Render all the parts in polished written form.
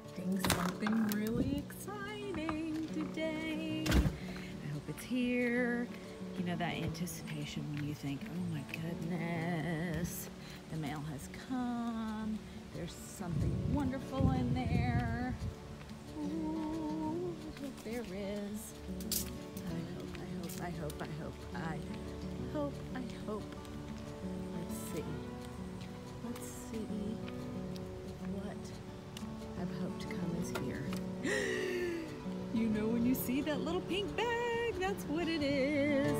expecting something really exciting today. I hope it's here. You know, that anticipation when you think, oh my goodness, the mail has come. There's something wonderful in there. Ooh, I hope there is. I hope. Let's see what I've hoped to come is here. You know, when you see that little pink bag, that's what it is.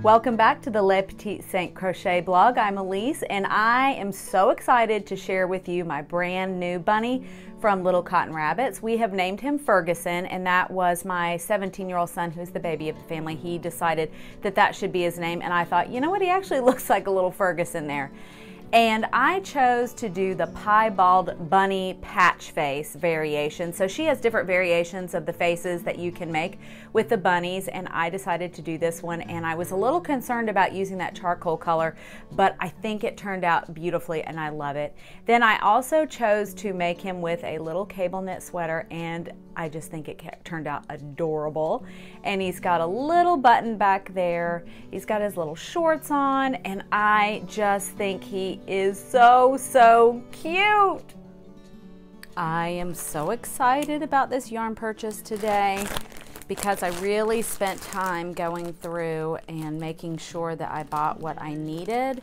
Welcome back to the Le Petit Saint Crochet blog. I'm Elise, and I am so excited to share with you my brand new bunny from Little Cotton Rabbits. We have named him Ferguson, and that was my 17-year-old son, who's the baby of the family. He decided that that should be his name, and I thought, you know what, he actually looks like a little Ferguson there. And I chose to do the piebald bunny patch face variation. So she has different variations of the faces that you can make with the bunnies, and I decided to do this one, and I was a little concerned about using that charcoal color, but I think it turned out beautifully and I love it. Then I also chose to make him with a little cable knit sweater, and I just think it turned out adorable. And he's got a little button back there. He's got his little shorts on, and I just think he is so cute. I am so excited about this yarn purchase today because I really spent time going through and making sure that I bought what I needed.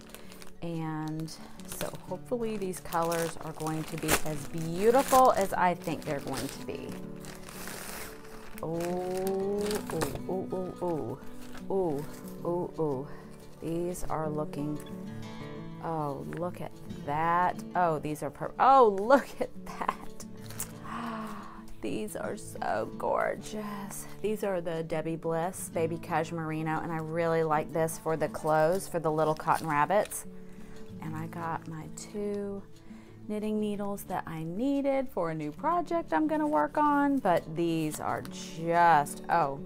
And so hopefully these colors are going to be as beautiful as I think they're going to be. Ooh. These are looking, oh, look at that. Oh, these are oh, look at that. These are so gorgeous. These are the Debbie Bliss Baby Cashmere Merino, and I really like this for the clothes for the Little Cotton Rabbits. And I got my 2 knitting needles that I needed for a new project I'm gonna work on, but these are just, oh,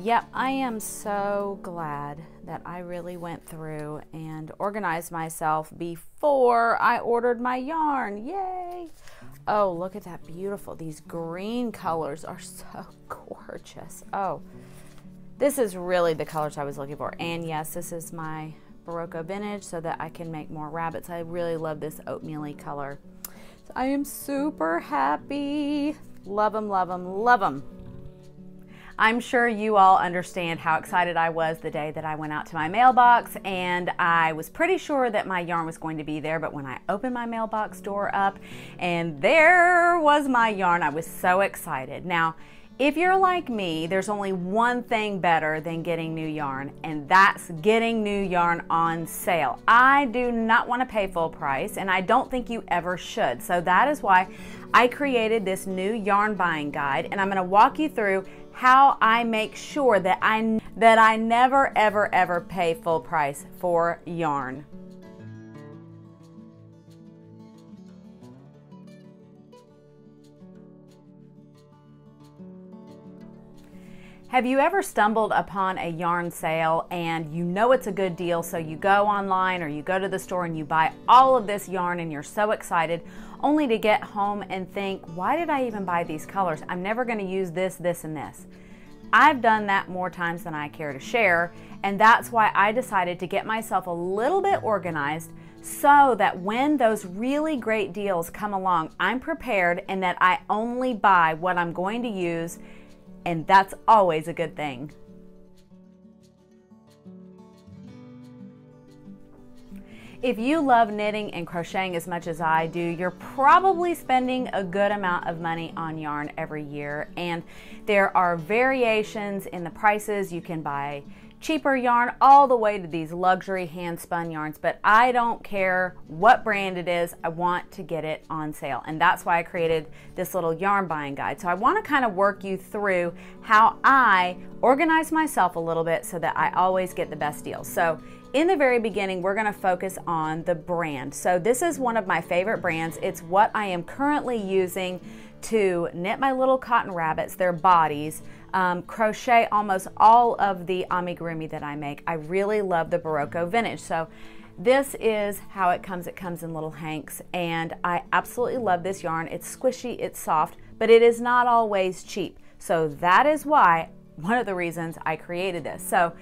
yep, I am so glad that I really went through and organized myself before I ordered my yarn. Yay! Oh, look at that beautiful, these green colors are so gorgeous. Oh, this is really the colors I was looking for. And yes, this is my Barocco vintage so that I can make more rabbits. I really love this oatmeal-y color. So I am super happy. Love them, love them, love them. I'm sure you all understand how excited I was the day that I went out to my mailbox, and I was pretty sure that my yarn was going to be there, but when I opened my mailbox door up and there was my yarn, I was so excited. Now, if you're like me, there's only one thing better than getting new yarn, and that's getting new yarn on sale. I do not want to pay full price, and I don't think you ever should. So that is why I created this new yarn buying guide, and I'm going to walk you through how I make sure that I never ever pay full price for yarn. Have you ever stumbled upon a yarn sale and you know it's a good deal, so you go online or you go to the store and you buy all of this yarn and you're so excited, only to get home and think, why did I even buy these colors? I'm never going to use this, this, and this. I've done that more times than I care to share, and that's why I decided to get myself a little bit organized so that when those really great deals come along, I'm prepared and that I only buy what I'm going to use. And that's always a good thing. If you love knitting and crocheting as much as I do, you're probably spending a good amount of money on yarn every year. And there are variations in the prices. You can buy cheaper yarn all the way to these luxury hand-spun yarns, but I don't care what brand it is, I want to get it on sale. And that's why I created this little yarn buying guide. So I want to kind of work you through how I organize myself a little bit so that I always get the best deals. So in the very beginning, we're going to focus on the brand. So this is one of my favorite brands. It's what I am currently using to knit my little cotton rabbits, their bodies, crochet almost all of the amigurumi that I make. I really love the Barocco vintage. So This is how it comes. It comes in little hanks, and I absolutely love this yarn. It's squishy, it's soft, but it is not always cheap. So that is why, one of the reasons I created this. So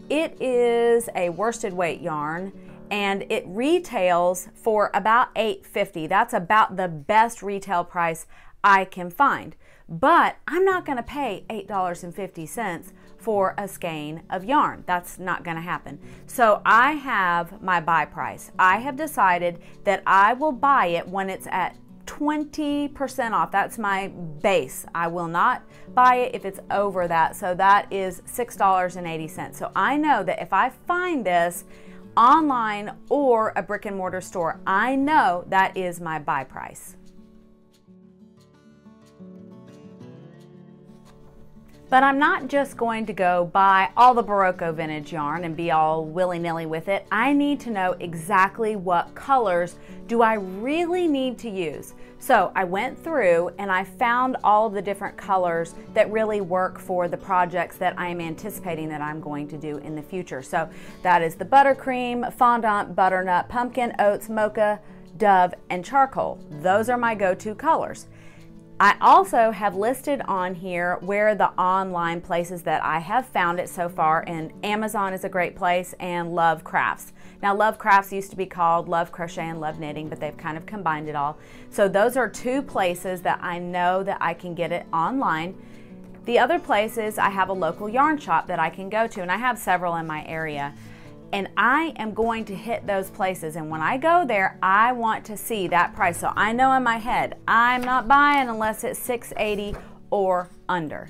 it is a worsted weight yarn, and it retails for about $8.50. That's about the best retail price I can find. But I'm not going to pay $8.50 for a skein of yarn. That's not going to happen. So I have my buy price. I have decided that I will buy it when it's at 20% off. That's my base. I will not buy it if it's over that. So that is $6.80. So I know that if I find this online or a brick and mortar store, I know that is my buy price. But I'm not just going to go buy all the Barocco vintage yarn and be all willy-nilly with it. I need to know exactly what colors do I really need to use. So I went through and I found all the different colors that really work for the projects that I am anticipating that I'm going to do in the future. So that is the buttercream, fondant, butternut, pumpkin, oats, mocha, dove, and charcoal. Those are my go-to colors. I also have listed on here where the online places that I have found it so far, and Amazon is a great place, and Love Crafts. Now Love Crafts used to be called Love Crochet and Love Knitting, but they've kind of combined it all. So those are two places that I know that I can get it online. The other places, I have a local yarn shop that I can go to, and I have several in my area. And I am going to hit those places, and when I go there, I want to see that price. So I know in my head, I'm not buying unless it's $6.80 or under.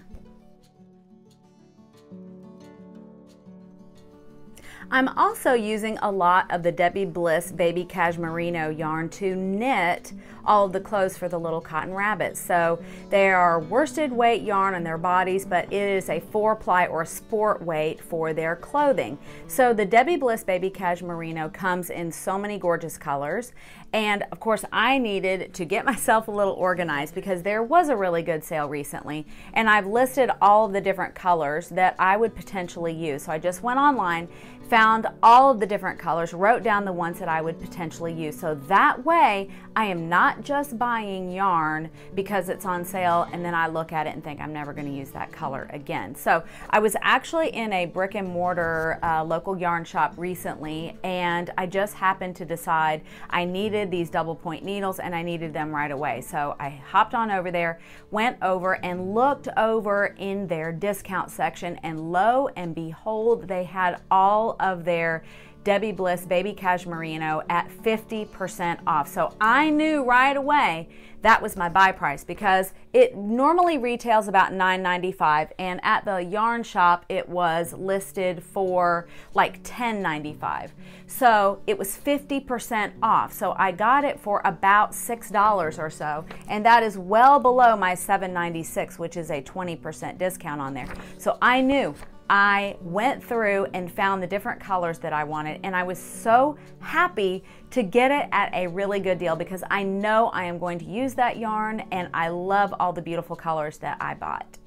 I'm also using a lot of the Debbie Bliss Baby Cashmerino yarn to knit all of the clothes for the little cotton rabbits. So they are worsted weight yarn on their bodies, but it is a 4-ply or sport weight for their clothing. So the Debbie Bliss Baby Cashmerino comes in so many gorgeous colors. And of course I needed to get myself a little organized because there was a really good sale recently, and I've listed all of the different colors that I would potentially use. So I just went online, found all of the different colors, wrote down the ones that I would potentially use. So that way I am not just buying yarn because it's on sale and then I look at it and think I'm never going to use that color again. So I was actually in a brick and mortar local yarn shop recently, and I just happened to decide I needed these double point needles and I needed them right away. So I hopped on over there, went over and looked over in their discount section, and lo and behold, they had all of their Debbie Bliss Baby Cashmerino at 50% off. So I knew right away that was my buy price because it normally retails about $9.95, and at the yarn shop it was listed for like $10.95. So it was 50% off. So I got it for about $6 or so, and that is well below my $7.96, which is a 20% discount on there. So I knew. I went through and found the different colors that I wanted, and I was so happy to get it at a really good deal because I know I am going to use that yarn, and I love all the beautiful colors that I bought.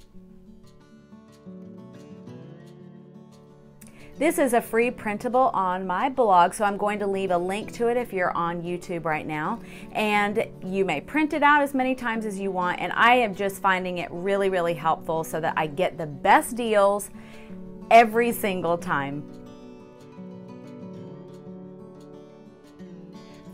This is a free printable on my blog, so I'm going to leave a link to it if you're on YouTube right now, and you may print it out as many times as you want, and I am just finding it really, really helpful so that I get the best deals every single time.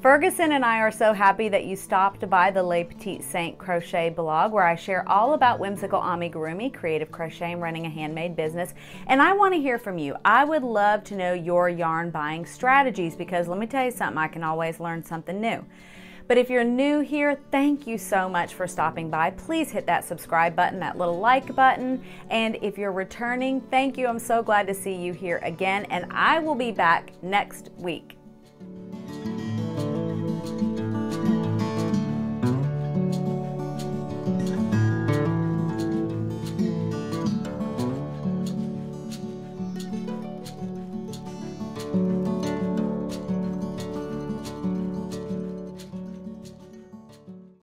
Ferguson and I are so happy that you stopped by the Les Petites Saints Crochet blog, where I share all about whimsical amigurumi, creative crochet, and running a handmade business. And I want to hear from you. I would love to know your yarn buying strategies because let me tell you something, I can always learn something new. But if you're new here, thank you so much for stopping by. Please hit that subscribe button, that little like button. And if you're returning, thank you. I'm so glad to see you here again, and I will be back next week.